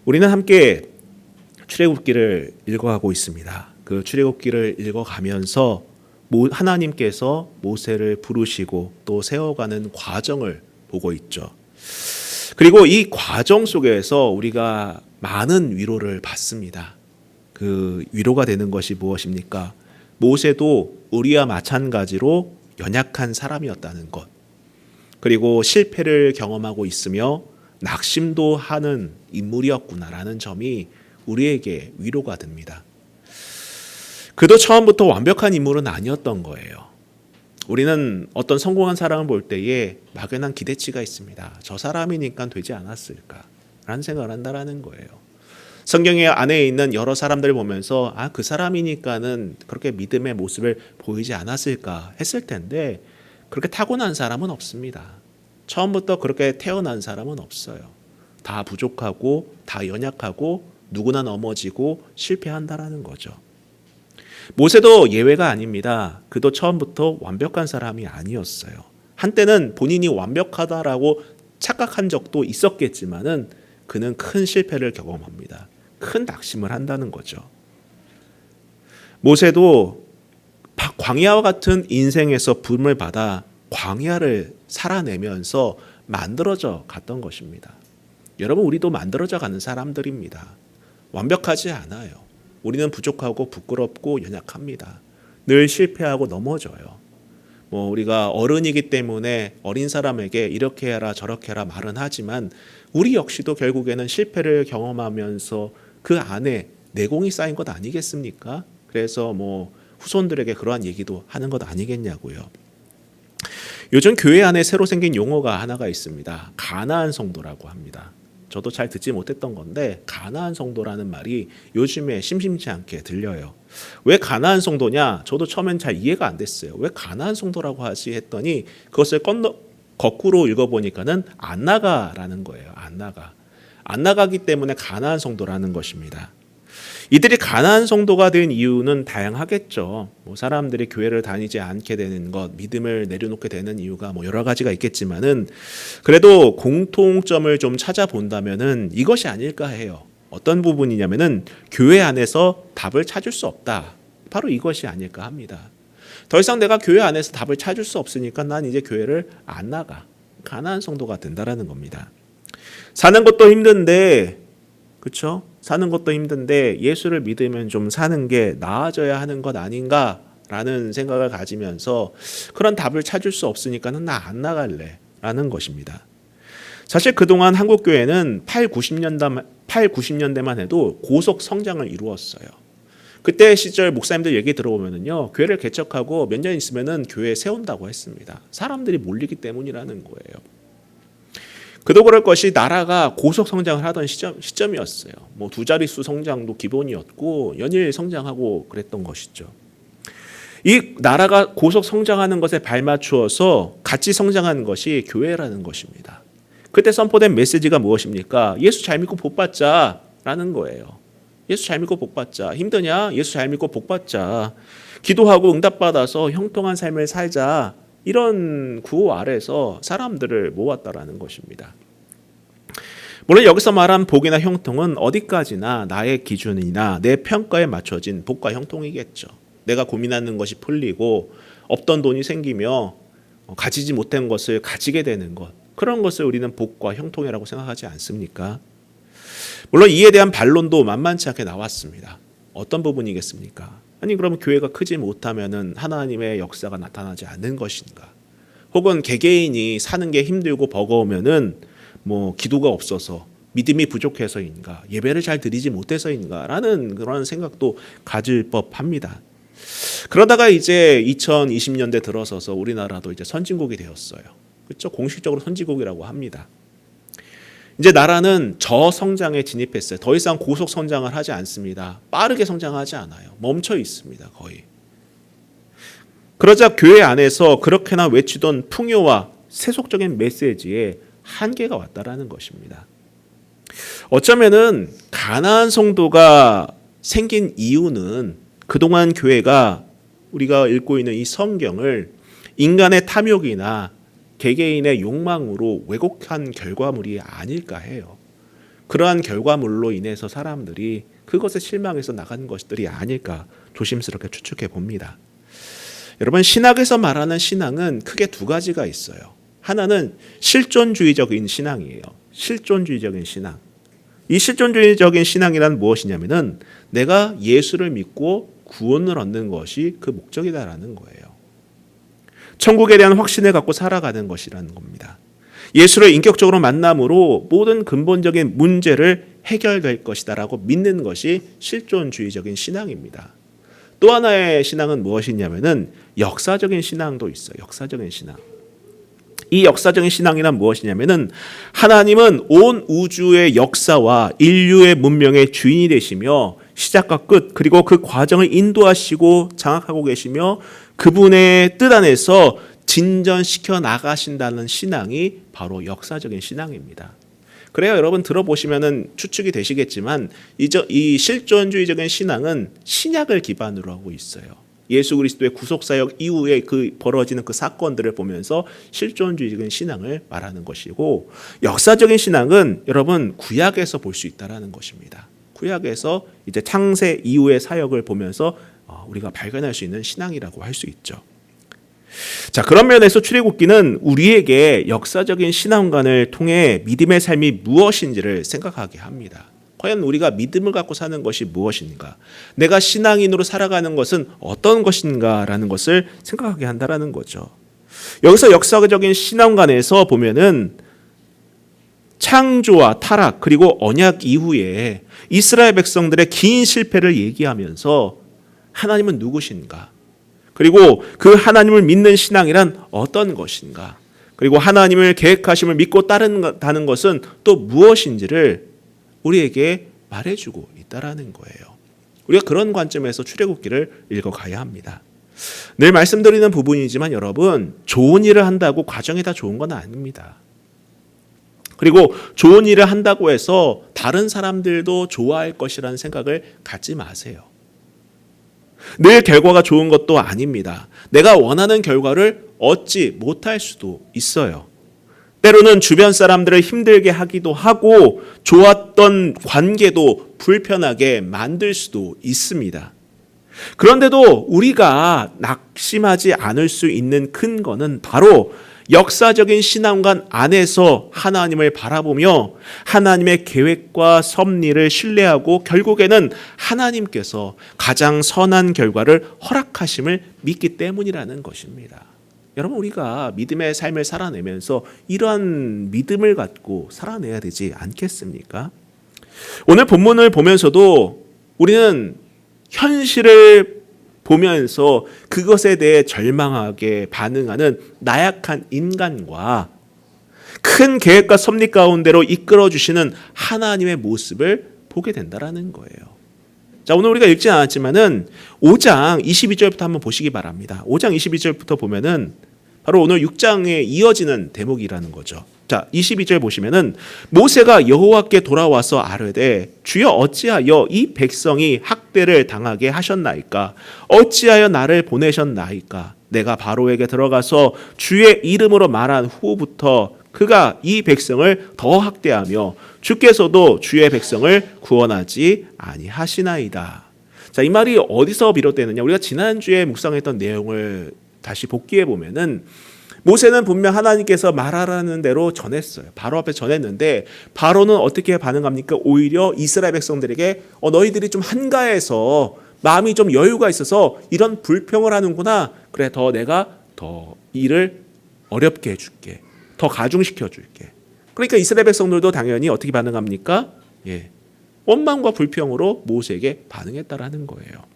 우리는 함께 출애굽기를 읽어가고 있습니다. 그 출애굽기를 읽어가면서 하나님께서 모세를 부르시고 또 세워가는 과정을 보고 있죠. 그리고 이 과정 속에서 우리가 많은 위로를 받습니다. 그 위로가 되는 것이 무엇입니까? 모세도 우리와 마찬가지로 연약한 사람이었다는 것, 그리고 실패를 경험하고 있으며 낙심도 하는 인물이었구나라는 점이 우리에게 위로가 됩니다. 그도 처음부터 완벽한 인물은 아니었던 거예요. 우리는 어떤 성공한 사람을 볼 때에 막연한 기대치가 있습니다. 저 사람이니까 되지 않았을까 라는 생각을 한다는 거예요. 성경의 안에 있는 여러 사람들을 보면서 그 사람이니까는 그렇게 믿음의 모습을 보이지 않았을까 했을 텐데, 그렇게 타고난 사람은 없습니다. 처음부터 그렇게 태어난 사람은 없어요. 다 부족하고 다 연약하고 누구나 넘어지고 실패한다라는 거죠. 모세도 예외가 아닙니다. 그도 처음부터 완벽한 사람이 아니었어요. 한때는 본인이 완벽하다라고 착각한 적도 있었겠지만은 그는 큰 실패를 경험합니다. 큰 낙심을 한다는 거죠. 모세도 광야와 같은 인생에서 부름을 받아 광야를 살아내면서 만들어져 갔던 것입니다. 여러분, 우리도 만들어져 가는 사람들입니다. 완벽하지 않아요. 우리는 부족하고 부끄럽고 연약합니다. 늘 실패하고 넘어져요. 우리가 어른이기 때문에 어린 사람에게 이렇게 해라 저렇게 해라 말은 하지만 우리 역시도 결국에는 실패를 경험하면서 그 안에 내공이 쌓인 것 아니겠습니까? 그래서 후손들에게 그러한 얘기도 하는 것 아니겠냐고요. 요즘 교회 안에 새로 생긴 용어가 하나가 있습니다. 가나안 성도라고 합니다. 저도 잘 듣지 못했던 건데 가나안 성도라는 말이 요즘에 심심치 않게 들려요. 왜 가나안 성도냐? 저도 처음엔 잘 이해가 안 됐어요. 왜 가나안 성도라고 하지 했더니 그것을 거꾸로 읽어보니까는 안 나가라는 거예요. 안 나가기 때문에 가나안 성도라는 것입니다. 이들이 가나안 성도가 된 이유는 다양하겠죠. 사람들이 교회를 다니지 않게 되는 것, 믿음을 내려놓게 되는 이유가 여러 가지가 있겠지만은 그래도 공통점을 좀 찾아본다면은 이것이 아닐까 해요. 어떤 부분이냐면은 교회 안에서 답을 찾을 수 없다. 바로 이것이 아닐까 합니다. 더 이상 내가 교회 안에서 답을 찾을 수 없으니까 난 이제 교회를 안 나가. 가나안 성도가 된다라는 겁니다. 사는 것도 힘든데, 그렇죠? 사는 것도 힘든데 예수를 믿으면 좀 사는 게 나아져야 하는 것 아닌가라는 생각을 가지면서 그런 답을 찾을 수 없으니까는 나 안 나갈래 라는 것입니다. 사실 그동안 한국교회는 90년대만 해도 고속 성장을 이루었어요. 그때 시절 목사님들 얘기 들어보면요, 교회를 개척하고 몇 년 있으면은 교회 세운다고 했습니다. 사람들이 몰리기 때문이라는 거예요. 그도 그럴 것이 나라가 고속 성장을 하던 시점이었어요. 두 자릿수 성장도 기본이었고 연일 성장하고 그랬던 것이죠. 이 나라가 고속 성장하는 것에 발맞추어서 같이 성장하는 것이 교회라는 것입니다. 그때 선포된 메시지가 무엇입니까? 예수 잘 믿고 복 받자라는 거예요. 예수 잘 믿고 복 받자. 힘드냐? 예수 잘 믿고 복 받자. 기도하고 응답받아서 형통한 삶을 살자. 이런 구호 아래서 사람들을 모았다라는 것입니다. 물론 여기서 말한 복이나 형통은 어디까지나 나의 기준이나 내 평가에 맞춰진 복과 형통이겠죠. 내가 고민하는 것이 풀리고 없던 돈이 생기며 가지지 못한 것을 가지게 되는 것, 그런 것을 우리는 복과 형통이라고 생각하지 않습니까? 물론 이에 대한 반론도 만만치 않게 나왔습니다. 어떤 부분이겠습니까? 아니 그러면 교회가 크지 못하면은 하나님의 역사가 나타나지 않는 것인가? 혹은 개개인이 사는 게 힘들고 버거우면은 기도가 없어서 믿음이 부족해서인가? 예배를 잘 드리지 못해서인가라는 그런 생각도 가질 법합니다. 그러다가 이제 2020년대 들어서서 우리나라도 이제 선진국이 되었어요. 그렇죠? 공식적으로 선진국이라고 합니다. 이제 나라는 저성장에 진입했어요. 더 이상 고속 성장을 하지 않습니다. 빠르게 성장하지 않아요. 멈춰 있습니다. 거의. 그러자 교회 안에서 그렇게나 외치던 풍요와 세속적인 메시지에 한계가 왔다라는 것입니다. 어쩌면은 가나안 성도가 생긴 이유는 그동안 교회가 우리가 읽고 있는 이 성경을 인간의 탐욕이나 개개인의 욕망으로 왜곡한 결과물이 아닐까 해요. 그러한 결과물로 인해서 사람들이 그것에 실망해서 나가는 것들이 아닐까 조심스럽게 추측해 봅니다. 여러분, 신학에서 말하는 신앙은 크게 두 가지가 있어요. 하나는 실존주의적인 신앙이에요. 실존주의적인 신앙. 이 실존주의적인 신앙이란 무엇이냐면은 내가 예수를 믿고 구원을 얻는 것이 그 목적이다라는 거예요. 천국에 대한 확신을 갖고 살아가는 것이라는 겁니다. 예수를 인격적으로 만남으로 모든 근본적인 문제를 해결될 것이다라고 믿는 것이 실존주의적인 신앙입니다. 또 하나의 신앙은 무엇이냐면은 역사적인 신앙도 있어요. 역사적인 신앙. 이 역사적인 신앙이란 무엇이냐면은 하나님은 온 우주의 역사와 인류의 문명의 주인이 되시며 시작과 끝 그리고 그 과정을 인도하시고 장악하고 계시며 그분의 뜻 안에서 진전시켜 나가신다는 신앙이 바로 역사적인 신앙입니다. 그래요, 여러분 들어보시면은 추측이 되시겠지만 이 실존주의적인 신앙은 신약을 기반으로 하고 있어요. 예수 그리스도의 구속사역 이후에 벌어지는 그 사건들을 보면서 실존주의적인 신앙을 말하는 것이고, 역사적인 신앙은 여러분 구약에서 볼 수 있다라는 것입니다. 구약에서 이제 창세 이후의 사역을 보면서 우리가 발견할 수 있는 신앙이라고 할 수 있죠. 자, 그런 면에서 출애굽기는 우리에게 역사적인 신앙관을 통해 믿음의 삶이 무엇인지를 생각하게 합니다. 과연 우리가 믿음을 갖고 사는 것이 무엇인가? 내가 신앙인으로 살아가는 것은 어떤 것인가라는 것을 생각하게 한다라는 거죠. 여기서 역사적인 신앙관에서 보면은 창조와 타락 그리고 언약 이후에 이스라엘 백성들의 긴 실패를 얘기하면서 하나님은 누구신가? 그리고 그 하나님을 믿는 신앙이란 어떤 것인가? 그리고 하나님을 계획하심을 믿고 따른다는 것은 또 무엇인지를 우리에게 말해주고 있다라는 거예요. 우리가 그런 관점에서 출애굽기를 읽어가야 합니다. 늘 말씀드리는 부분이지만 여러분, 좋은 일을 한다고 과정이 다 좋은 건 아닙니다. 그리고 좋은 일을 한다고 해서 다른 사람들도 좋아할 것이라는 생각을 갖지 마세요. 늘 결과가 좋은 것도 아닙니다. 내가 원하는 결과를 얻지 못할 수도 있어요. 때로는 주변 사람들을 힘들게 하기도 하고 좋았던 관계도 불편하게 만들 수도 있습니다. 그런데도 우리가 낙심하지 않을 수 있는 근거는 바로 역사적인 신앙관 안에서 하나님을 바라보며 하나님의 계획과 섭리를 신뢰하고 결국에는 하나님께서 가장 선한 결과를 허락하심을 믿기 때문이라는 것입니다. 여러분, 우리가 믿음의 삶을 살아내면서 이러한 믿음을 갖고 살아내야 되지 않겠습니까? 오늘 본문을 보면서도 우리는 현실을 보면서 그것에 대해 절망하게 반응하는 나약한 인간과 큰 계획과 섭리 가운데로 이끌어 주시는 하나님의 모습을 보게 된다라는 거예요. 자, 오늘 우리가 읽지 않았지만은 5장 22절부터 한번 보시기 바랍니다. 5장 22절부터 보면은 바로 오늘 6장에 이어지는 대목이라는 거죠. 자, 22절 보시면은 모세가 여호와께 돌아와서 아뢰되 주여 어찌하여 이 백성이 학대를 당하게 하셨나이까? 어찌하여 나를 보내셨나이까? 내가 바로에게 들어가서 주의 이름으로 말한 후부터 그가 이 백성을 더 학대하며 주께서도 주의 백성을 구원하지 아니하시나이다. 자, 이 말이 어디서 비롯되느냐? 우리가 지난주에 묵상했던 내용을 다시 복기해 보면은 모세는 분명 하나님께서 말하라는 대로 전했어요. 바로 앞에 전했는데 바로는 어떻게 반응합니까? 오히려 이스라엘 백성들에게 너희들이 좀 한가해서 마음이 좀 여유가 있어서 이런 불평을 하는구나. 그래, 내가 더 일을 어렵게 해줄게. 더 가중시켜 줄게. 그러니까 이스라엘 백성들도 당연히 어떻게 반응합니까? 원망과 불평으로 모세에게 반응했다라는 거예요.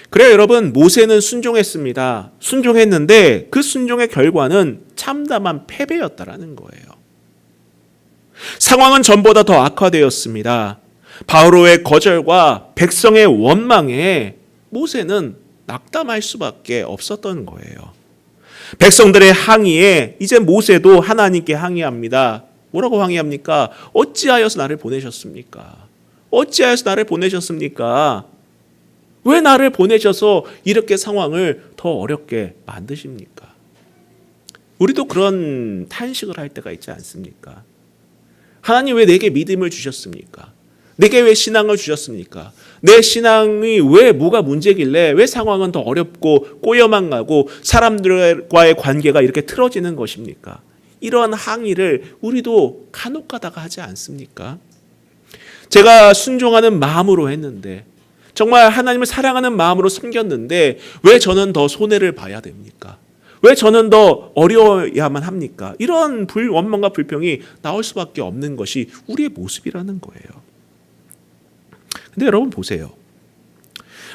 그래요, 여러분, 모세는 순종했습니다. 순종했는데 그 순종의 결과는 참담한 패배였다라는 거예요. 상황은 전보다 더 악화되었습니다. 바로의 거절과 백성의 원망에 모세는 낙담할 수밖에 없었던 거예요. 백성들의 항의에 이제 모세도 하나님께 항의합니다. 뭐라고 항의합니까? 어찌하여서 나를 보내셨습니까? 어찌하여서 나를 보내셨습니까? 왜 나를 보내셔서 이렇게 상황을 더 어렵게 만드십니까? 우리도 그런 탄식을 할 때가 있지 않습니까? 하나님 왜 내게 믿음을 주셨습니까? 내게 왜 신앙을 주셨습니까? 내 신앙이 왜 뭐가 문제길래 왜 상황은 더 어렵고 꼬여만 가고 사람들과의 관계가 이렇게 틀어지는 것입니까? 이러한 항의를 우리도 간혹 가다가 하지 않습니까? 제가 순종하는 마음으로 했는데, 정말 하나님을 사랑하는 마음으로 섬겼는데 왜 저는 더 손해를 봐야 됩니까? 왜 저는 더 어려워야만 합니까? 이런 원망과 불평이 나올 수밖에 없는 것이 우리의 모습이라는 거예요. 근데 여러분 보세요.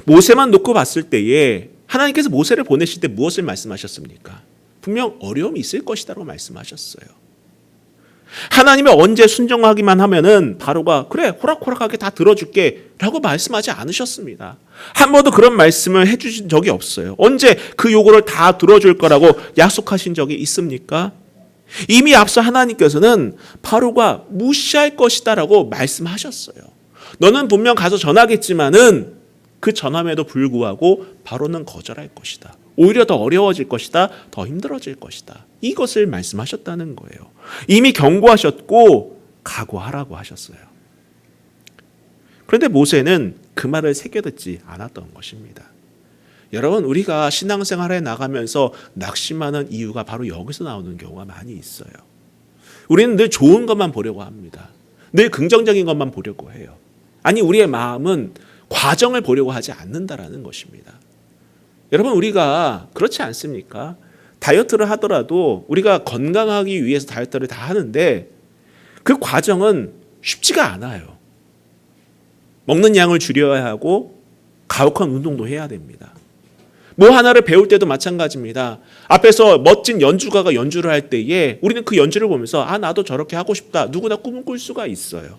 모세만 놓고 봤을 때에 하나님께서 모세를 보내실 때 무엇을 말씀하셨습니까? 분명 어려움이 있을 것이라고 말씀하셨어요. 하나님이 언제 순종하기만 하면은 바로가 그래 호락호락하게 다 들어줄게 라고 말씀하지 않으셨습니다. 한 번도 그런 말씀을 해주신 적이 없어요. 언제 그 요구를 다 들어줄 거라고 약속하신 적이 있습니까? 이미 앞서 하나님께서는 바로가 무시할 것이다 라고 말씀하셨어요. 너는 분명 가서 전하겠지만은 그 전함에도 불구하고 바로는 거절할 것이다. 오히려 더 어려워질 것이다. 더 힘들어질 것이다. 이것을 말씀하셨다는 거예요. 이미 경고하셨고 각오하라고 하셨어요. 그런데 모세는 그 말을 새겨듣지 않았던 것입니다. 여러분, 우리가 신앙생활에 나가면서 낙심하는 이유가 바로 여기서 나오는 경우가 많이 있어요. 우리는 늘 좋은 것만 보려고 합니다. 늘 긍정적인 것만 보려고 해요. 아니, 우리의 마음은 과정을 보려고 하지 않는다라는 것입니다. 여러분, 우리가 그렇지 않습니까? 다이어트를 하더라도 우리가 건강하기 위해서 다이어트를 다 하는데 그 과정은 쉽지가 않아요. 먹는 양을 줄여야 하고 가혹한 운동도 해야 됩니다. 뭐 하나를 배울 때도 마찬가지입니다. 앞에서 멋진 연주가가 연주를 할 때에 우리는 그 연주를 보면서 나도 저렇게 하고 싶다. 누구나 꿈을 꿀 수가 있어요.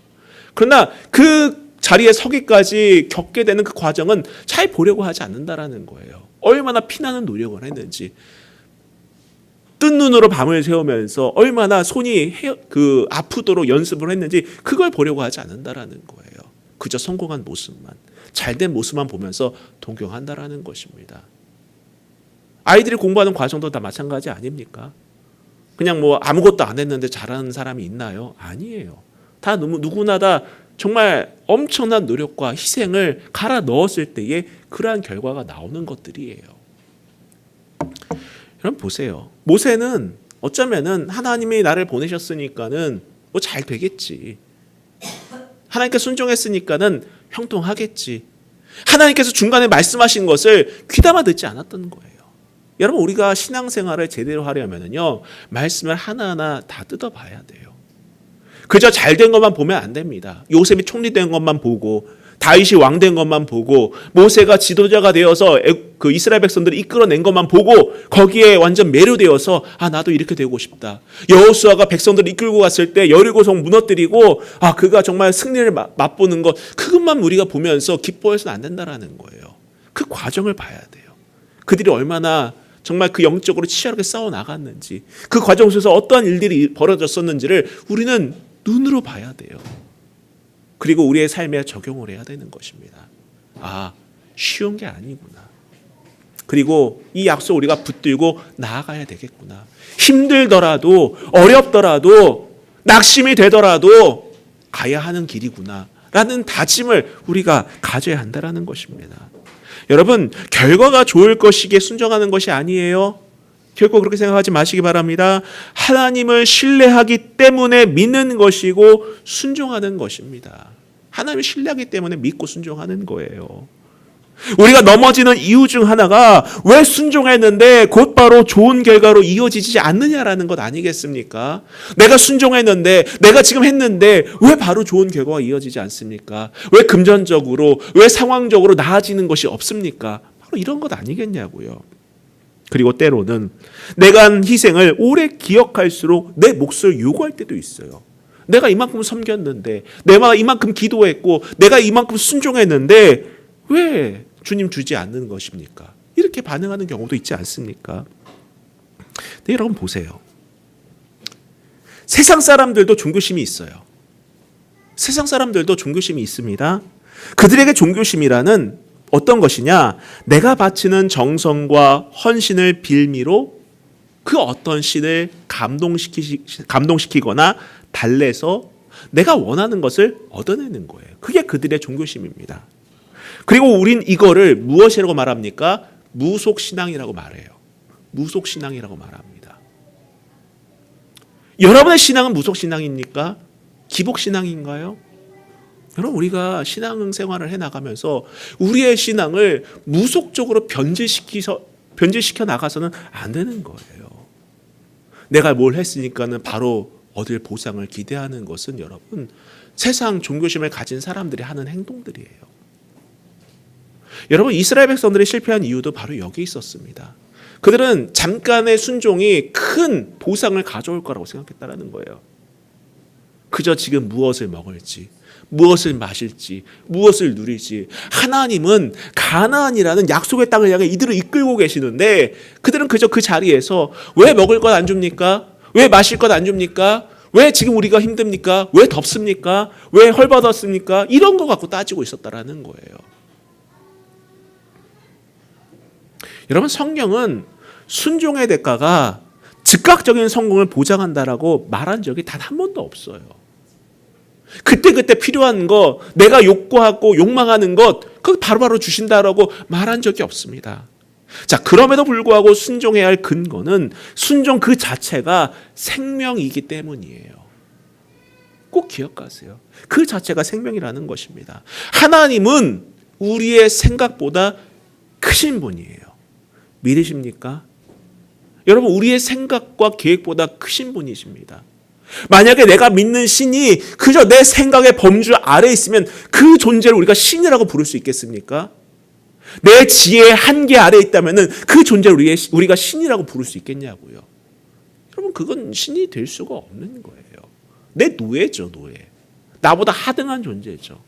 그러나 그 자리에 서기까지 겪게 되는 그 과정은 잘 보려고 하지 않는다라는 거예요. 얼마나 피나는 노력을 했는지, 뜬 눈으로 밤을 새우면서 얼마나 손이 아프도록 연습을 했는지 그걸 보려고 하지 않는다라는 거예요. 그저 성공한 모습만, 잘된 모습만 보면서 동경한다라는 것입니다. 아이들이 공부하는 과정도 다 마찬가지 아닙니까? 그냥 뭐 아무것도 안 했는데 잘하는 사람이 있나요? 아니에요. 다 누구나 다 정말 엄청난 노력과 희생을 갈아 넣었을 때에 그러한 결과가 나오는 것들이에요. 여러분 보세요. 모세는 어쩌면은 하나님이 나를 보내셨으니까는 뭐 잘 되겠지. 하나님께 순종했으니까는 형통하겠지. 하나님께서 중간에 말씀하신 것을 귀담아 듣지 않았던 거예요. 여러분, 우리가 신앙생활을 제대로 하려면은요, 말씀을 하나하나 다 뜯어봐야 돼요. 그저 잘된 것만 보면 안 됩니다. 요셉이 총리된 것만 보고, 다윗이 왕된 것만 보고, 모세가 지도자가 되어서 그 이스라엘 백성들을 이끌어낸 것만 보고 거기에 완전 매료되어서 나도 이렇게 되고 싶다. 여호수아가 백성들을 이끌고 갔을 때 여리고성 무너뜨리고 그가 정말 승리를 맛보는 것, 그것만 우리가 보면서 기뻐해서는 안 된다라는 거예요. 그 과정을 봐야 돼요. 그들이 얼마나 정말 그 영적으로 치열하게 싸워 나갔는지, 그 과정 속에서 어떠한 일들이 벌어졌었는지를 우리는 눈으로 봐야 돼요. 그리고 우리의 삶에 적용을 해야 되는 것입니다. 쉬운 게 아니구나. 그리고 이 약속 우리가 붙들고 나아가야 되겠구나. 힘들더라도, 어렵더라도, 낙심이 되더라도 가야 하는 길이구나 라는 다짐을 우리가 가져야 한다는 것입니다. 여러분, 결과가 좋을 것이기에 순종하는 것이 아니에요. 결코 그렇게 생각하지 마시기 바랍니다. 하나님을 신뢰하기 때문에 믿는 것이고 순종하는 것입니다. 하나님을 신뢰하기 때문에 믿고 순종하는 거예요. 우리가 넘어지는 이유 중 하나가 왜 순종했는데 곧바로 좋은 결과로 이어지지 않느냐라는 것 아니겠습니까? 내가 순종했는데, 내가 지금 했는데 왜 바로 좋은 결과가 이어지지 않습니까? 왜 금전적으로, 왜 상황적으로 나아지는 것이 없습니까? 바로 이런 것 아니겠냐고요. 그리고 때로는 내가 한 희생을 오래 기억할수록 내 몫을 요구할 때도 있어요. 내가 이만큼 섬겼는데, 내가 이만큼 기도했고, 내가 이만큼 순종했는데 왜 주님 주지 않는 것입니까? 이렇게 반응하는 경우도 있지 않습니까? 근데 여러분 보세요. 세상 사람들도 종교심이 있어요. 세상 사람들도 종교심이 있습니다. 그들에게 종교심이라는 어떤 것이냐? 내가 바치는 정성과 헌신을 빌미로 그 어떤 신을 감동시키거나 달래서 내가 원하는 것을 얻어내는 거예요. 그게 그들의 종교심입니다. 그리고 우린 이거를 무엇이라고 말합니까? 무속신앙이라고 말해요. 무속신앙이라고 말합니다. 여러분의 신앙은 무속신앙입니까? 기복신앙인가요? 여러분, 우리가 신앙생활을 해나가면서 우리의 신앙을 무속적으로 변질시켜 나가서는 안 되는 거예요. 내가 뭘 했으니까는 바로 얻을 보상을 기대하는 것은 여러분, 세상 종교심을 가진 사람들이 하는 행동들이에요. 여러분, 이스라엘 백성들이 실패한 이유도 바로 여기 있었습니다. 그들은 잠깐의 순종이 큰 보상을 가져올 거라고 생각했다는 거예요. 그저 지금 무엇을 먹을지, 무엇을 마실지, 무엇을 누릴지. 하나님은 가나안이라는 약속의 땅을 향해 이들을 이끌고 계시는데 그들은 그저 그 자리에서 왜 먹을 것 안 줍니까? 왜 마실 것 안 줍니까? 왜 지금 우리가 힘듭니까? 왜 덥습니까? 왜 헐벗었습니까? 이런 거 갖고 따지고 있었다라는 거예요. 여러분, 성경은 순종의 대가가 즉각적인 성공을 보장한다라고 말한 적이 단 한 번도 없어요. 그때그때 필요한 거, 내가 욕구하고 욕망하는 것, 그거 바로바로 주신다라고 말한 적이 없습니다. 자, 그럼에도 불구하고 순종해야 할 근거는 순종 그 자체가 생명이기 때문이에요. 꼭 기억하세요. 그 자체가 생명이라는 것입니다. 하나님은 우리의 생각보다 크신 분이에요. 믿으십니까? 여러분, 우리의 생각과 계획보다 크신 분이십니다. 만약에 내가 믿는 신이 그저 내 생각의 범주 아래에 있으면 그 존재를 우리가 신이라고 부를 수 있겠습니까? 내 지혜의 한계 아래에 있다면 그 존재를 우리가 신이라고 부를 수 있겠냐고요. 여러분, 그건 신이 될 수가 없는 거예요. 내 노예죠, 노예. 나보다 하등한 존재죠.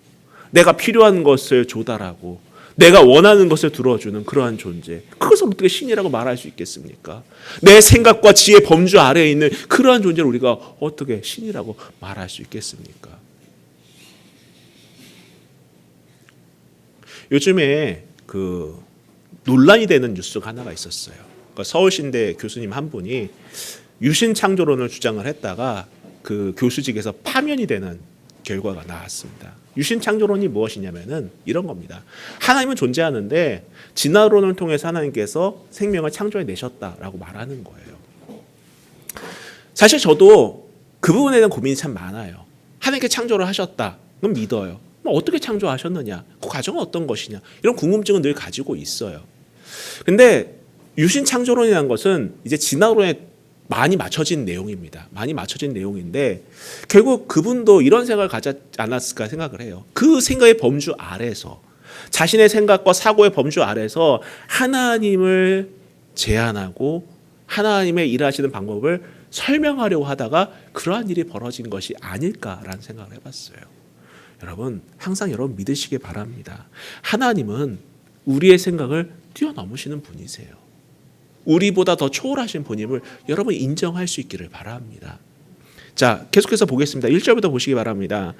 내가 필요한 것을 조달하고 내가 원하는 것을 들어주는 그러한 존재. 그것을 어떻게 신이라고 말할 수 있겠습니까? 내 생각과 지혜 범주 아래에 있는 그러한 존재를 우리가 어떻게 신이라고 말할 수 있겠습니까? 요즘에 그 논란이 되는 뉴스가 하나가 있었어요. 그러니까 서울신대 교수님 한 분이 유신창조론을 주장을 했다가 그 교수직에서 파면이 되는 결과가 나왔습니다. 유신창조론이 무엇이냐면은 이런 겁니다. 하나님은 존재하는데 진화론을 통해서 하나님께서 생명을 창조해 내셨다라고 말하는 거예요. 사실 저도 그 부분에 대한 고민이 참 많아요. 하나님께 창조를 하셨다. 그럼 믿어요. 그럼 어떻게 창조하셨느냐? 그 과정은 어떤 것이냐? 이런 궁금증은 늘 가지고 있어요. 근데 유신창조론이라는 것은 이제 진화론에 많이 맞춰진 내용입니다. 많이 맞춰진 내용인데 결국 그분도 이런 생각을 가지 않았을까 생각을 해요. 그 생각의 범주 아래서 자신의 생각과 사고의 범주 아래서 하나님을 제안하고 하나님의 일하시는 방법을 설명하려고 하다가 그러한 일이 벌어진 것이 아닐까라는 생각을 해봤어요. 여러분, 항상 여러분 믿으시기 바랍니다. 하나님은 우리의 생각을 뛰어넘으시는 분이세요. 우리보다 더 초월하신 분임을 여러분이 인정할 수 있기를 바랍니다. 자, 계속해서 보겠습니다. 1절부터 보시기 바랍니다.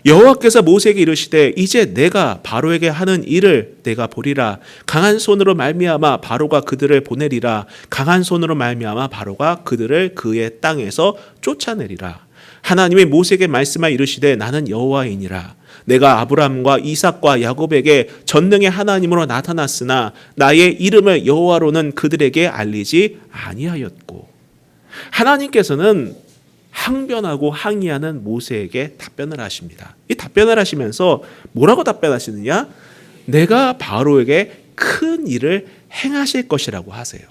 여호와께서 모세에게 이르시되 이제 내가 바로에게 하는 일을 내가 보리라. 강한 손으로 말미암아 바로가 그들을 보내리라. 강한 손으로 말미암아 바로가 그들을 그의 땅에서 쫓아내리라. 하나님이 모세에게 말씀하여 이르시되 나는 여호와이니라. 내가 아브라함과 이삭과 야곱에게 전능의 하나님으로 나타났으나 나의 이름을 여호와로는 그들에게 알리지 아니하였고. 하나님께서는 항변하고 항의하는 모세에게 답변을 하십니다. 이 답변을 하시면서 뭐라고 답변하시느냐? 내가 바로에게 큰 일을 행하실 것이라고 하세요.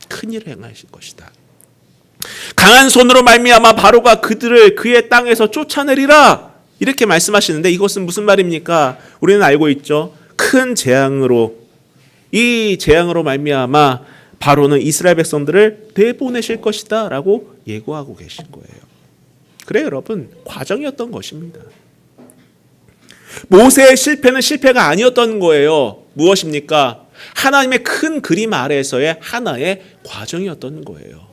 큰 일을 행하실 것이다. 강한 손으로 말미암아 바로가 그들을 그의 땅에서 쫓아내리라. 이렇게 말씀하시는데 이것은 무슨 말입니까? 우리는 알고 있죠. 큰 재앙으로, 이 재앙으로 말미암아 바로는 이스라엘 백성들을 내보내실 것이다 라고 예고하고 계신 거예요. 그래요, 여러분. 과정이었던 것입니다. 모세의 실패는 실패가 아니었던 거예요. 무엇입니까? 하나님의 큰 그림 아래에서의 하나의 과정이었던 거예요.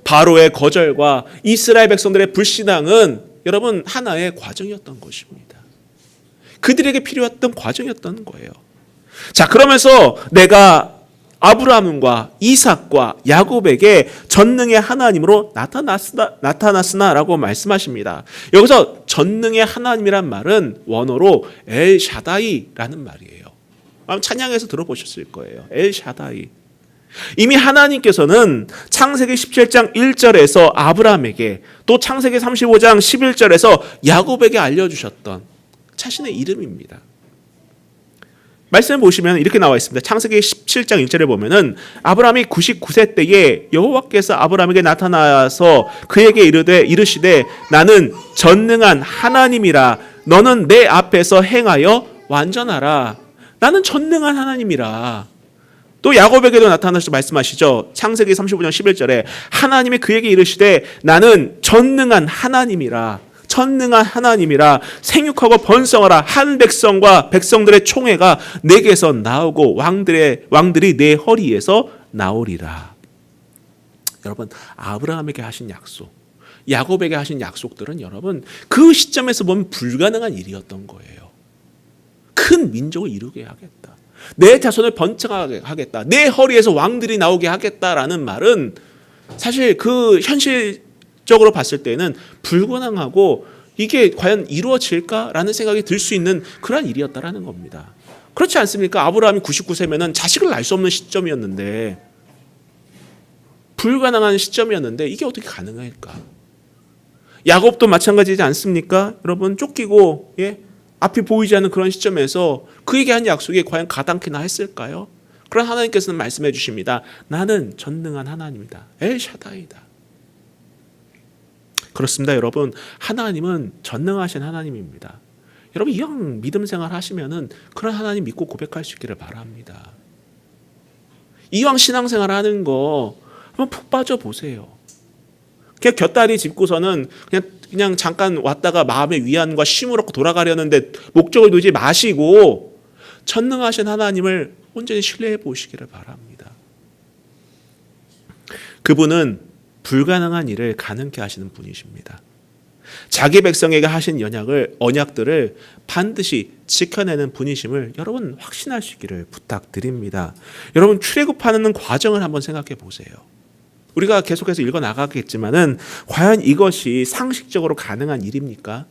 바로의 거절과 이스라엘 백성들의 불신앙은 여러분 하나의 과정이었던 것입니다. 그들에게 필요했던 과정이었던 거예요. 자, 그러면서 내가 아브라함과 이삭과 야곱에게 전능의 하나님으로 나타났으나라고 말씀하십니다. 여기서 전능의 하나님이란 말은 원어로 엘샤다이라는 말이에요. 아마 찬양에서 들어보셨을 거예요. 엘샤다이. 이미 하나님께서는 창세기 17장 1절에서 아브라함에게, 또 창세기 35장 11절에서 야곱에게 알려주셨던 자신의 이름입니다. 말씀을 보시면 이렇게 나와 있습니다. 창세기 17장 1절에 보면은 아브라함이 99세 때에 여호와께서 아브라함에게 나타나서 그에게 이르시되 나는 전능한 하나님이라. 너는 내 앞에서 행하여 완전하라. 나는 전능한 하나님이라. 또 야곱에게도 나타나서 말씀하시죠. 창세기 35장 11절에 하나님이 그에게 이르시되 나는 전능한 하나님이라. 전능한 하나님이라. 생육하고 번성하라. 한 백성과 백성들의 총회가 내게서 나오고 왕들이 내 허리에서 나오리라. 여러분, 아브라함에게 하신 약속, 야곱에게 하신 약속들은 여러분 그 시점에서 보면 불가능한 일이었던 거예요. 큰 민족을 이루게 하겠다. 내 자손을 번창하게 하겠다. 내 허리에서 왕들이 나오게 하겠다라는 말은 사실 그 현실적으로 봤을 때는 불가능하고 이게 과연 이루어질까라는 생각이 들 수 있는 그런 일이었다라는 겁니다. 그렇지 않습니까? 아브라함이 99세면은 자식을 낳을 수 없는 시점이었는데, 불가능한 시점이었는데 이게 어떻게 가능할까? 야곱도 마찬가지지 않습니까? 여러분, 쫓기고 앞이 보이지 않는 그런 시점에서 그에게 한 약속이 과연 가당키나 했을까요? 그런 하나님께서는 말씀해 주십니다. 나는 전능한 하나님이다. 엘샤다이다. 그렇습니다, 여러분. 하나님은 전능하신 하나님입니다. 여러분, 이왕 믿음 생활 하시면은 그런 하나님 믿고 고백할 수 있기를 바랍니다. 이왕 신앙생활 하는 거 한번 푹 빠져 보세요. 그냥 곁다리 짚고서는 그냥 잠깐 왔다가 마음의 위안과 쉼을 얻고 돌아가려는데 목적을 두지 마시고 전능하신 하나님을 온전히 신뢰해 보시기를 바랍니다. 그분은 불가능한 일을 가능케 하시는 분이십니다. 자기 백성에게 하신 언약들을 반드시 지켜내는 분이심을 여러분 확신하시기를 부탁드립니다. 여러분, 출애굽하는 과정을 한번 생각해 보세요. 우리가 계속해서 읽어 나가겠지만은 과연 이것이 상식적으로 가능한 일입니까?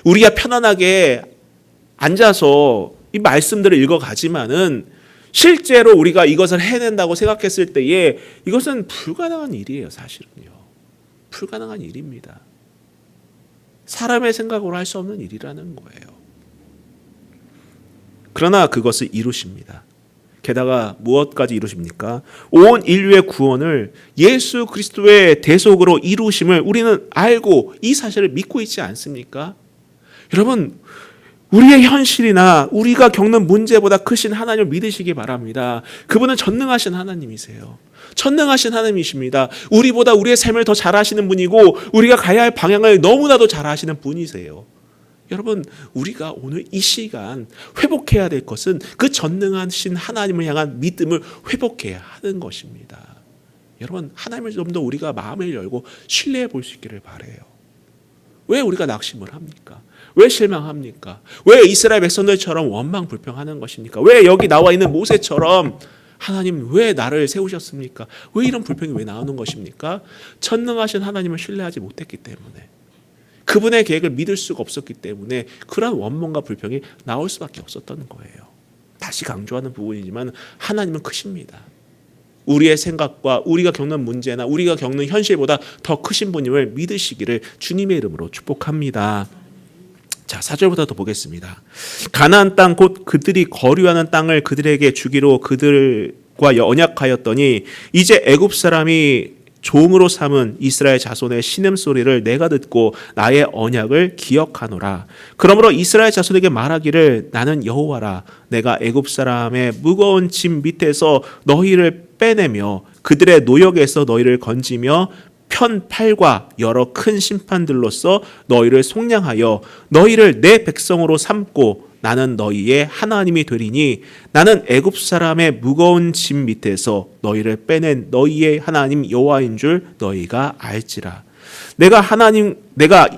우리가 편안하게 앉아서 이 말씀들을 읽어가지만은 실제로 우리가 이것을 해낸다고 생각했을 때에 이것은 불가능한 일이에요, 사실은요. 불가능한 일입니다. 사람의 생각으로 할 수 없는 일이라는 거예요. 그러나 그것을 이루십니다. 게다가 무엇까지 이루십니까? 온 인류의 구원을 예수 그리스도의 대속으로 이루심을 우리는 알고 이 사실을 믿고 있지 않습니까? 여러분, 우리의 현실이나 우리가 겪는 문제보다 크신 하나님을 믿으시기 바랍니다. 그분은 전능하신 하나님이세요. 전능하신 하나님이십니다. 우리보다 우리의 삶을 더 잘 아시는 분이고 우리가 가야 할 방향을 너무나도 잘 아시는 분이세요. 여러분, 우리가 오늘 이 시간 회복해야 될 것은 그 전능하신 하나님을 향한 믿음을 회복해야 하는 것입니다. 여러분, 하나님을 좀 더 우리가 마음을 열고 신뢰해 볼 수 있기를 바라요. 왜 우리가 낙심을 합니까? 왜 실망합니까? 왜 이스라엘 백성들처럼 원망불평하는 것입니까? 왜 여기 나와 있는 모세처럼 하나님 왜 나를 세우셨습니까? 왜 이런 불평이 왜 나오는 것입니까? 전능하신 하나님을 신뢰하지 못했기 때문에, 그분의 계획을 믿을 수가 없었기 때문에 그런 원망과 불평이 나올 수밖에 없었던 거예요. 다시 강조하는 부분이지만 하나님은 크십니다. 우리의 생각과 우리가 겪는 문제나 우리가 겪는 현실보다 더 크신 분임을 믿으시기를 주님의 이름으로 축복합니다. 자, 4절부터 더 보겠습니다. 가나안 땅 곧 그들이 거류하는 땅을 그들에게 주기로 그들과 언약하였더니 이제 애굽 사람이 종으로 삼은 이스라엘 자손의 신음소리를 내가 듣고 나의 언약을 기억하노라. 그러므로 이스라엘 자손에게 말하기를 나는 여호와라. 내가 애굽 사람의 무거운 짐 밑에서 너희를 빼내며 그들의 노역에서 너희를 건지며 편팔과 여러 큰 심판들로서 너희를 속량하여 너희를 내 백성으로 삼고 나는 너희의 하나님이 되리니 나는 애굽 사람의 무거운 짐 밑에서 너희를 빼낸 너희의 하나님 여호와인 줄 너희가 알지라. 내가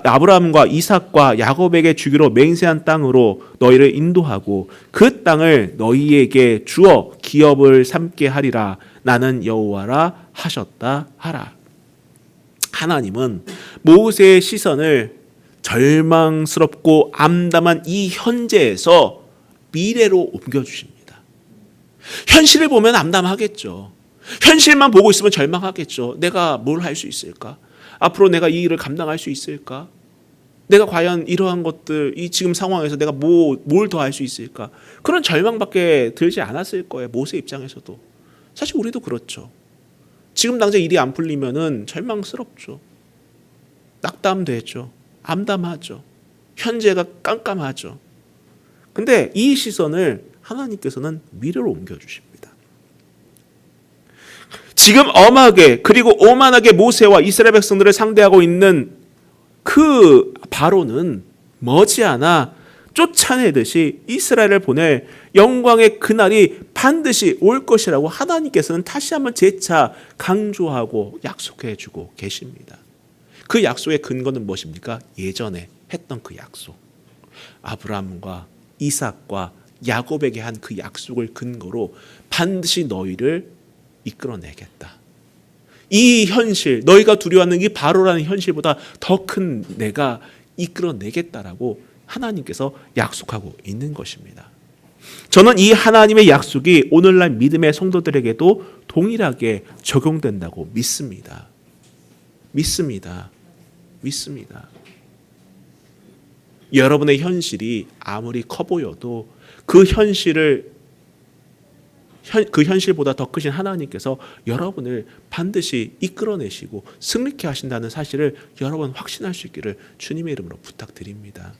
아브라함과 이삭과 야곱에게 주기로 맹세한 땅으로 너희를 인도하고 그 땅을 너희에게 주어 기업을 삼게 하리라. 나는 여호와라 하셨다 하라. 하나님은 모세의 시선을 절망스럽고 암담한 이 현재에서 미래로 옮겨주십니다. 현실을 보면 암담하겠죠. 현실만 보고 있으면 절망하겠죠. 내가 뭘 할 수 있을까? 앞으로 내가 이 일을 감당할 수 있을까? 내가 과연 이러한 것들, 이 지금 상황에서 내가 뭘 더 할 수 있을까? 그런 절망밖에 들지 않았을 거예요. 모세 입장에서도. 사실 우리도 그렇죠. 지금 당장 일이 안 풀리면은 절망스럽죠. 낙담되죠. 암담하죠. 현재가 깜깜하죠. 근데 이 시선을 하나님께서는 미래로 옮겨주십니다. 지금 엄하게 그리고 오만하게 모세와 이스라엘 백성들을 상대하고 있는 그 바로는 머지않아 쫓아내듯이 이스라엘을 보낼 영광의 그날이 반드시 올 것이라고 하나님께서는 다시 한번 재차 강조하고 약속해 주고 계십니다. 그 약속의 근거는 무엇입니까? 예전에 했던 그 약속. 아브라함과 이삭과 야곱에게 한 그 약속을 근거로 반드시 너희를 이끌어내겠다. 이 현실, 너희가 두려워하는 이 바로라는 현실보다 더 큰 내가 이끌어내겠다라고 하나님께서 약속하고 있는 것입니다. 저는 이 하나님의 약속이 오늘날 믿음의 성도들에게도 동일하게 적용된다고 믿습니다. 믿습니다. 여러분의 현실이 아무리 커 보여도 그 현실보다 더 크신 하나님께서 여러분을 반드시 이끌어내시고 승리케 하신다는 사실을 여러분 확신할 수 있기를 주님의 이름으로 부탁드립니다.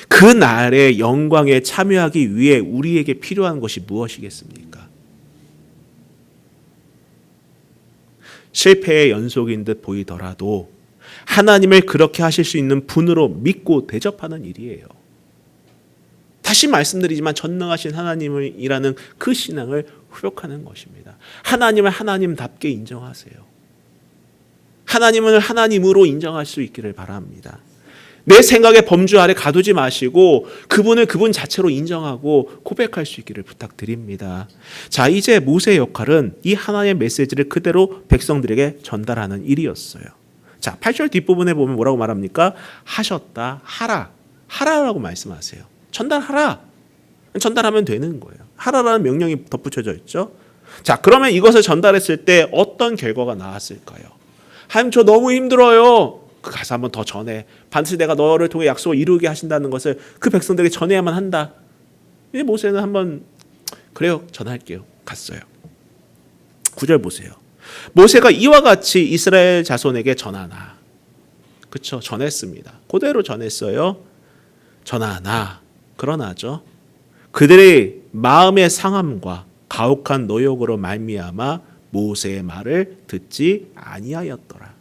그 날의 영광에 참여하기 위해 우리에게 필요한 것이 무엇이겠습니까? 실패의 연속인 듯 보이더라도 하나님을 그렇게 하실 수 있는 분으로 믿고 대접하는 일이에요. 다시 말씀드리지만 전능하신 하나님이라는 그 신앙을 회복하는 것입니다. 하나님을 하나님답게 인정하세요. 하나님을 하나님으로 인정할 수 있기를 바랍니다. 내 생각의 범주 아래 가두지 마시고 그분을 그분 자체로 인정하고 고백할 수 있기를 부탁드립니다. 자, 이제 모세의 역할은 이 하나님의 메시지를 그대로 백성들에게 전달하는 일이었어요. 자, 8절 뒷부분에 보면 뭐라고 말합니까? 하셨다, 하라. 하라라고 말씀하세요. 전달하라. 전달하면 되는 거예요. 하라라는 명령이 덧붙여져 있죠. 자, 그러면 이것을 전달했을 때 어떤 결과가 나왔을까요? 하나님, 저 너무 힘들어요. 그 가서 한번 더 전해. 반드시 내가 너를 통해 약속을 이루게 하신다는 것을 그 백성들에게 전해야만 한다. 이 모세는 한번 그래요, 전할게요. 갔어요. 9절 보세요. 모세가 이와 같이 이스라엘 자손에게 전하나. 그렇죠, 전했습니다. 그대로 전했어요. 전하나. 그러나죠, 그들의 마음의 상함과 가혹한 노역으로 말미암아 모세의 말을 듣지 아니하였더라.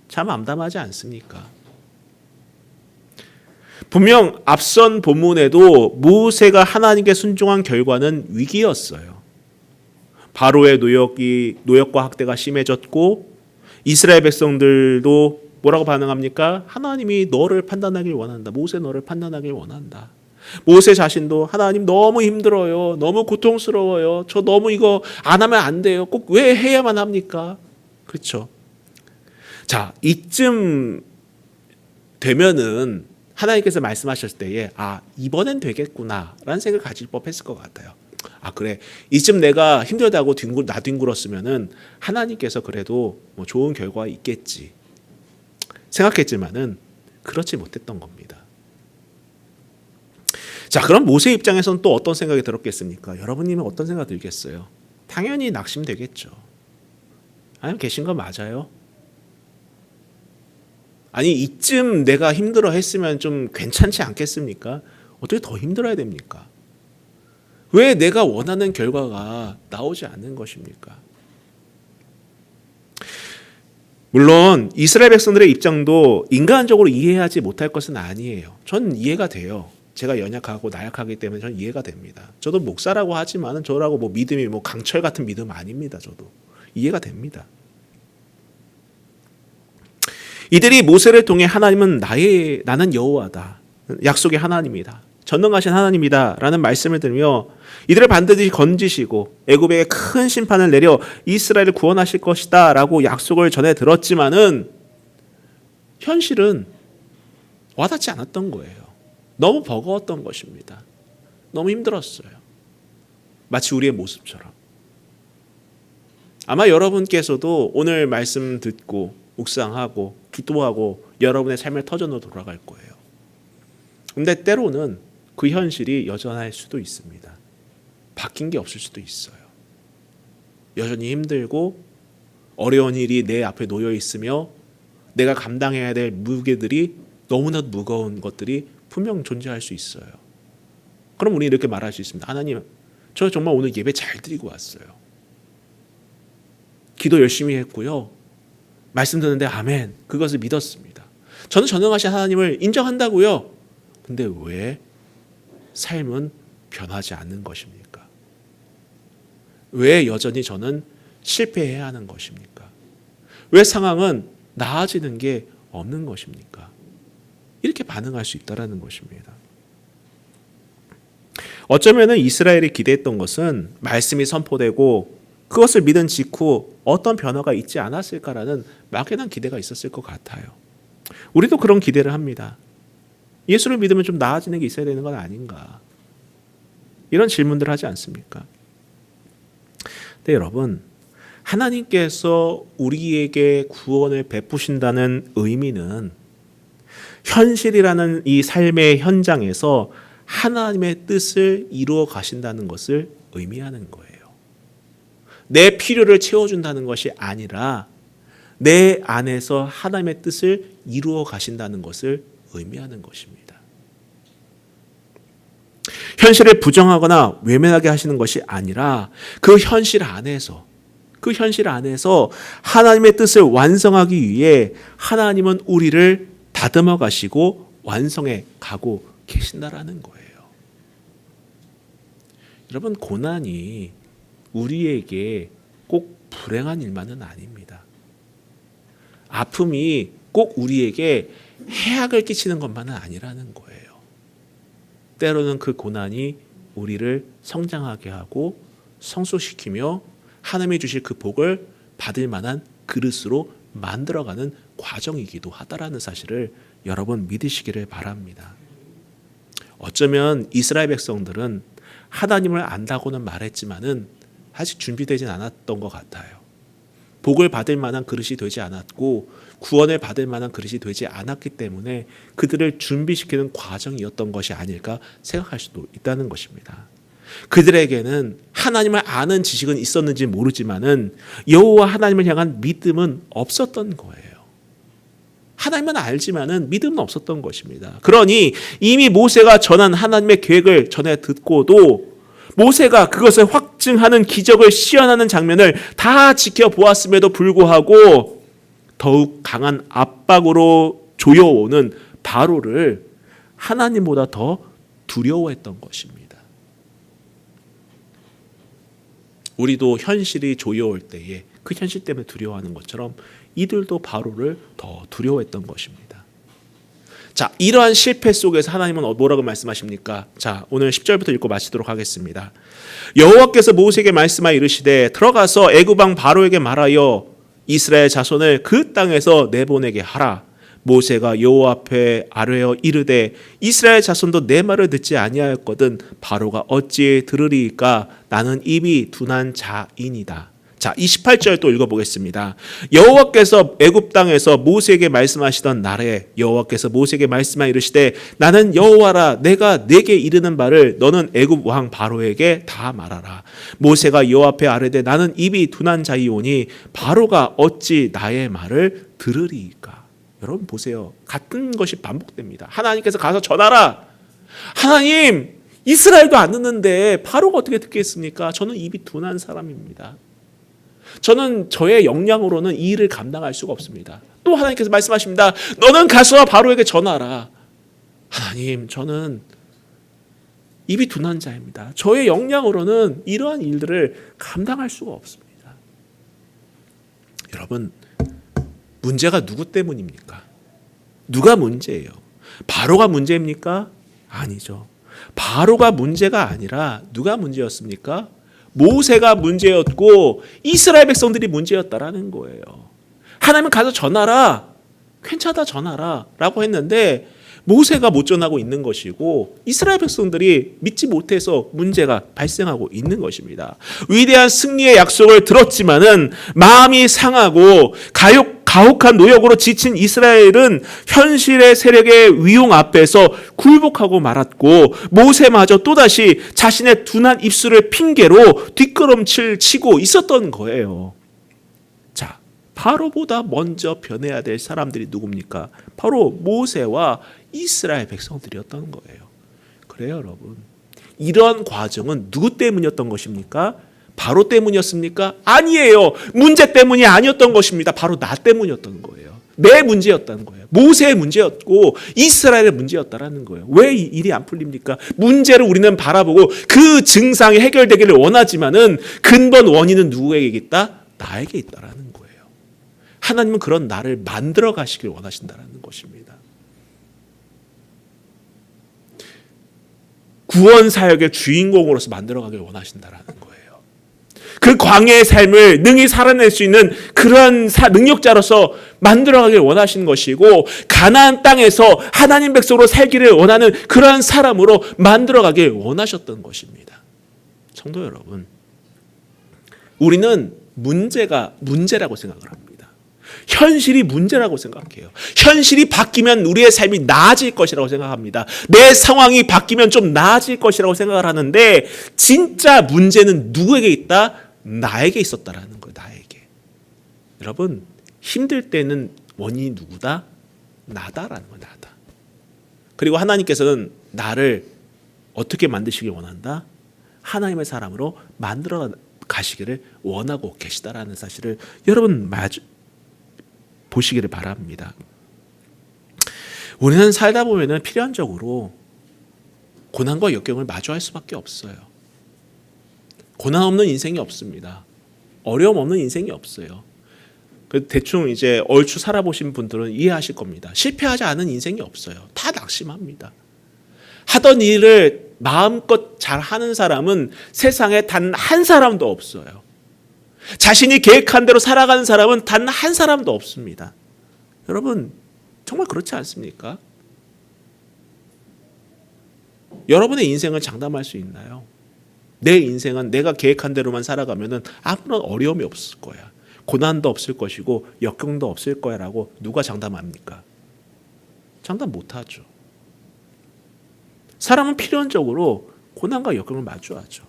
참 암담하지 않습니까? 분명 앞선 본문에도 모세가 하나님께 순종한 결과는 위기였어요. 바로의 노역과 학대가 심해졌고 이스라엘 백성들도 뭐라고 반응합니까? 하나님이 너를 판단하길 원한다. 모세 너를 판단하길 원한다. 모세 자신도 하나님 너무 힘들어요. 너무 고통스러워요. 저 너무 이거 안 하면 안 돼요. 꼭 왜 해야만 합니까? 그렇죠. 자, 이쯤 되면은 하나님께서 말씀하셨을 때에 이번엔 되겠구나라는 생각을 가질 법했을 것 같아요. 그래, 이쯤 내가 힘들다고 나뒹굴었으면은 하나님께서 그래도 뭐 좋은 결과가 있겠지 생각했지만은 그렇지 못했던 겁니다. 자, 그럼 모세 입장에서는 또 어떤 생각이 들었겠습니까? 여러분님은 어떤 생각 들겠어요? 당연히 낙심되겠죠. 하나님 계신 거 맞아요? 아니, 이쯤 내가 힘들어 했으면 좀 괜찮지 않겠습니까? 어떻게 더 힘들어야 됩니까? 왜 내가 원하는 결과가 나오지 않는 것입니까? 물론 이스라엘 백성들의 입장도 인간적으로 이해하지 못할 것은 아니에요. 전 이해가 돼요. 제가 연약하고 나약하기 때문에 전 이해가 됩니다. 저도 목사라고 하지만은 저라고 뭐 믿음이 뭐 강철 같은 믿음 아닙니다. 저도 이해가 됩니다. 이들이 모세를 통해 하나님은 나는 여호와다, 약속의 하나님이다, 전능하신 하나님이다 라는 말씀을 들으며 이들을 반드시 건지시고 애굽에게 큰 심판을 내려 이스라엘을 구원하실 것이다 라고 약속을 전해 들었지만은 현실은 와닿지 않았던 거예요. 너무 버거웠던 것입니다. 너무 힘들었어요. 마치 우리의 모습처럼. 아마 여러분께서도 오늘 말씀 듣고 묵상하고 기도하고 여러분의 삶의 터전으로 돌아갈 거예요. 근데 때로는 그 현실이 여전할 수도 있습니다. 바뀐 게 없을 수도 있어요. 여전히 힘들고 어려운 일이 내 앞에 놓여 있으며 내가 감당해야 될 무게들이 너무나도 무거운 것들이 분명 존재할 수 있어요. 그럼 우리 이렇게 말할 수 있습니다. 하나님, 저 정말 오늘 예배 잘 드리고 왔어요. 기도 열심히 했고요. 말씀 듣는데 아멘, 그것을 믿었습니다. 저는 전능하신 하나님을 인정한다고요. 근데 왜 삶은 변하지 않는 것입니까? 왜 여전히 저는 실패해야 하는 것입니까? 왜 상황은 나아지는 게 없는 것입니까? 이렇게 반응할 수 있다는 것입니다. 어쩌면 이스라엘이 기대했던 것은 말씀이 선포되고 그것을 믿은 직후 어떤 변화가 있지 않았을까라는 막연한 기대가 있었을 것 같아요. 우리도 그런 기대를 합니다. 예수를 믿으면 좀 나아지는 게 있어야 되는 건 아닌가? 이런 질문들을 하지 않습니까? 근데 여러분, 하나님께서 우리에게 구원을 베푸신다는 의미는 현실이라는 이 삶의 현장에서 하나님의 뜻을 이루어 가신다는 것을 의미하는 거예요. 내 필요를 채워준다는 것이 아니라 내 안에서 하나님의 뜻을 이루어 가신다는 것을 의미하는 것입니다. 현실을 부정하거나 외면하게 하시는 것이 아니라 그 현실 안에서 하나님의 뜻을 완성하기 위해 하나님은 우리를 다듬어 가시고 완성해 가고 계신다라는 거예요. 여러분, 고난이 우리에게 꼭 불행한 일만은 아닙니다. 아픔이 꼭 우리에게 해악을 끼치는 것만은 아니라는 거예요. 때로는 그 고난이 우리를 성장하게 하고 성숙시키며 하나님이 주실 그 복을 받을 만한 그릇으로 만들어가는 과정이기도 하다라는 사실을 여러분 믿으시기를 바랍니다. 어쩌면 이스라엘 백성들은 하나님을 안다고는 말했지만은 아직 준비되진 않았던 것 같아요. 복을 받을 만한 그릇이 되지 않았고 구원을 받을 만한 그릇이 되지 않았기 때문에 그들을 준비시키는 과정이었던 것이 아닐까 생각할 수도 있다는 것입니다. 그들에게는 하나님을 아는 지식은 있었는지 모르지만은 여호와 하나님을 향한 믿음은 없었던 거예요. 하나님은 알지만은 믿음은 없었던 것입니다. 그러니 이미 모세가 전한 하나님의 계획을 전해 듣고도 모세가 그것을 확증하는 기적을 시연하는 장면을 다 지켜보았음에도 불구하고 더욱 강한 압박으로 조여오는 바로를 하나님보다 더 두려워했던 것입니다. 우리도 현실이 조여올 때에 그 현실 때문에 두려워하는 것처럼 이들도 바로를 더 두려워했던 것입니다. 자, 이러한 실패 속에서 하나님은 뭐라고 말씀하십니까? 자, 오늘 10절부터 읽고 마치도록 하겠습니다. 여호와께서 모세에게 말씀하여 이르시되 들어가서 애굽 왕 바로에게 말하여 이스라엘 자손을 그 땅에서 내보내게 하라. 모세가 여호와 앞에 아뢰어 이르되 이스라엘 자손도 내 말을 듣지 아니하였거든 바로가 어찌 들으리이까? 나는 입이 둔한 자이니이다. 자, 28절 또 읽어보겠습니다. 여호와께서 애굽 땅에서 모세에게 말씀하시던 날에 여호와께서 모세에게 말씀하여 이르시되 나는 여호와라. 내가 내게 이르는 바를 너는 애굽 왕 바로에게 다 말하라. 모세가 여호와 앞에 아뢰되 나는 입이 둔한 자이오니 바로가 어찌 나의 말을 들으리이까? 여러분 보세요. 같은 것이 반복됩니다. 하나님께서 가서 전하라. 하나님, 이스라엘도 안 듣는데 바로가 어떻게 듣겠습니까? 저는 입이 둔한 사람입니다. 저는 저의 역량으로는 이 일을 감당할 수가 없습니다. 또 하나님께서 말씀하십니다. 너는 가서 바로에게 전하라. 하나님, 저는 입이 둔한 자입니다. 저의 역량으로는 이러한 일들을 감당할 수가 없습니다. 여러분, 문제가 누구 때문입니까? 누가 문제예요? 바로가 문제입니까? 아니죠. 바로가 문제가 아니라 누가 문제였습니까? 모세가 문제였고 이스라엘 백성들이 문제였다라는 거예요. 하나님은 가서 전하라. 괜찮다 전하라 라고 했는데 모세가 못 전하고 있는 것이고 이스라엘 백성들이 믿지 못해서 문제가 발생하고 있는 것입니다. 위대한 승리의 약속을 들었지만은 마음이 상하고 가혹한 노역으로 지친 이스라엘은 현실의 세력의 위용 앞에서 굴복하고 말았고 모세마저 또다시 자신의 둔한 입술을 핑계로 뒷걸음질 치고 있었던 거예요. 자, 바로보다 먼저 변해야 될 사람들이 누굽니까? 바로 모세와 이스라엘 백성들이었던 거예요. 그래요, 여러분. 이런 과정은 누구 때문이었던 것입니까? 바로 때문이었습니까? 아니에요. 문제 때문이 아니었던 것입니다. 바로 나 때문이었던 거예요. 내 문제였다는 거예요. 모세의 문제였고 이스라엘의 문제였다라는 거예요. 왜 이 일이 안 풀립니까? 문제를 우리는 바라보고 그 증상이 해결되기를 원하지만은 근본 원인은 누구에게 있다? 나에게 있다라는 거예요. 하나님은 그런 나를 만들어 가시길 원하신다라는 것입니다. 구원 사역의 주인공으로서 만들어가길 원하신다라는 거예요. 그 광야의 삶을 능히 살아낼 수 있는 그런 능력자로서 만들어가길 원하신 것이고 가나안 땅에서 하나님 백성으로 살기를 원하는 그러한 사람으로 만들어가길 원하셨던 것입니다. 성도 여러분, 우리는 문제가 문제라고 생각을 합니다. 현실이 문제라고 생각해요. 현실이 바뀌면 우리의 삶이 나아질 것이라고 생각합니다. 내 상황이 바뀌면 좀 나아질 것이라고 생각을 하는데 진짜 문제는 누구에게 있다? 나에게 있었다라는 거예요. 나에게. 여러분, 힘들 때는 원인이 누구다? 나다라는 거예요. 나다. 그리고 하나님께서는 나를 어떻게 만드시길 원한다? 하나님의 사람으로 만들어 가시기를 원하고 계시다라는 사실을 여러분 보시기를 바랍니다. 우리는 살다 보면은 필연적으로 고난과 역경을 마주할 수밖에 없어요. 고난 없는 인생이 없습니다. 어려움 없는 인생이 없어요. 대충 이제 얼추 살아보신 분들은 이해하실 겁니다. 실패하지 않은 인생이 없어요. 다 낙심합니다. 하던 일을 마음껏 잘하는 사람은 세상에 단 한 사람도 없어요. 자신이 계획한 대로 살아가는 사람은 단 한 사람도 없습니다. 여러분, 정말 그렇지 않습니까? 여러분의 인생을 장담할 수 있나요? 내 인생은 내가 계획한 대로만 살아가면 아무런 어려움이 없을 거야. 고난도 없을 것이고 역경도 없을 거야라고 누가 장담합니까? 장담 못하죠. 사람은 필연적으로 고난과 역경을 마주하죠.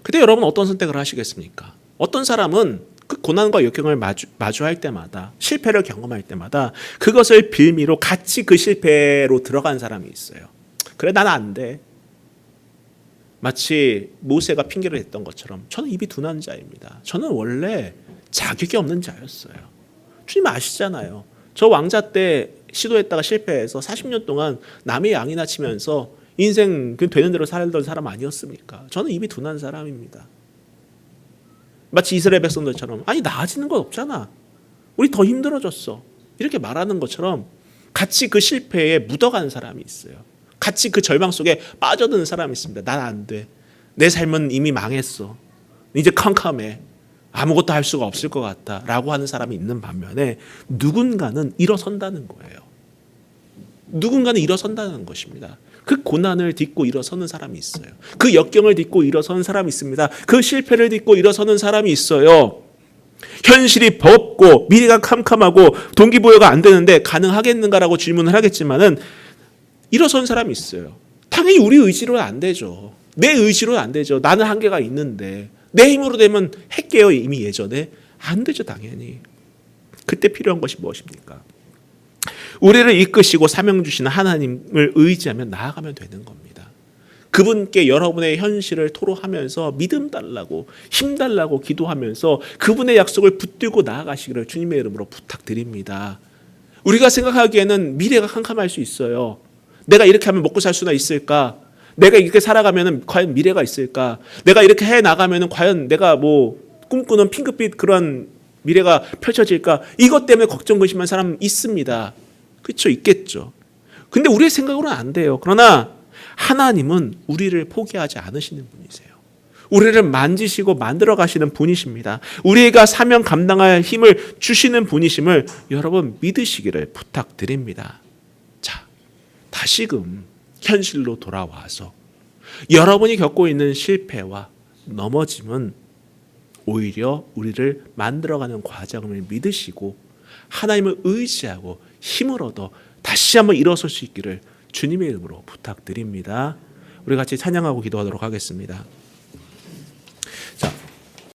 근데 여러분 어떤 선택을 하시겠습니까? 어떤 사람은 그 고난과 역경을 마주할 때마다 실패를 경험할 때마다 그것을 빌미로 같이 그 실패로 들어간 사람이 있어요. 그래, 나는 안 돼. 마치 모세가 핑계를 댔던 것처럼 저는 입이 둔한 자입니다. 저는 원래 자격이 없는 자였어요. 주님 아시잖아요. 저 왕자 때 시도했다가 실패해서 40년 동안 남의 양이나 치면서 인생 되는 대로 살던 사람 아니었습니까? 저는 입이 둔한 사람입니다. 마치 이스라엘 백성들처럼 아니 나아지는 건 없잖아. 우리 더 힘들어졌어. 이렇게 말하는 것처럼 같이 그 실패에 묻어가는 사람이 있어요. 같이 그 절망 속에 빠져드는 사람이 있습니다. 난 안 돼. 내 삶은 이미 망했어. 이제 캄캄해. 아무것도 할 수가 없을 것 같다 라고 하는 사람이 있는 반면에 누군가는 일어선다는 거예요. 누군가는 일어선다는 것입니다. 그 고난을 딛고 일어서는 사람이 있어요. 그 역경을 딛고 일어서는 사람이 있습니다. 그 실패를 딛고 일어서는 사람이 있어요. 현실이 버겁고 미래가 캄캄하고 동기부여가 안 되는데 가능하겠는가라고 질문을 하겠지만은 일어선 사람이 있어요. 당연히 우리 의지로는 안 되죠. 내 의지로는 안 되죠. 나는 한계가 있는데 내 힘으로 되면 했게요. 이미 예전에 안 되죠. 당연히. 그때 필요한 것이 무엇입니까? 우리를 이끄시고 사명 주시는 하나님을 의지하며 나아가면 되는 겁니다. 그분께 여러분의 현실을 토로하면서 믿음 달라고 힘 달라고 기도하면서 그분의 약속을 붙들고 나아가시기를 주님의 이름으로 부탁드립니다. 우리가 생각하기에는 미래가 캄캄할 수 있어요. 내가 이렇게 하면 먹고 살 수나 있을까? 내가 이렇게 살아가면 과연 미래가 있을까? 내가 이렇게 해 나가면 과연 내가 뭐 꿈꾸는 핑크빛 그런 미래가 펼쳐질까? 이것 때문에 걱정 근심한 사람 있습니다. 그렇죠, 있겠죠. 근데 우리의 생각으로는 안 돼요. 그러나 하나님은 우리를 포기하지 않으시는 분이세요. 우리를 만지시고 만들어 가시는 분이십니다. 우리가 사명 감당할 힘을 주시는 분이심을 여러분 믿으시기를 부탁드립니다. 자, 다시금 현실로 돌아와서 여러분이 겪고 있는 실패와 넘어짐은 오히려 우리를 만들어가는 과정을 믿으시고 하나님을 의지하고 힘을 얻어 다시 한번 일어설 수 있기를 주님의 이름으로 부탁드립니다. 우리 같이 찬양하고 기도하도록 하겠습니다.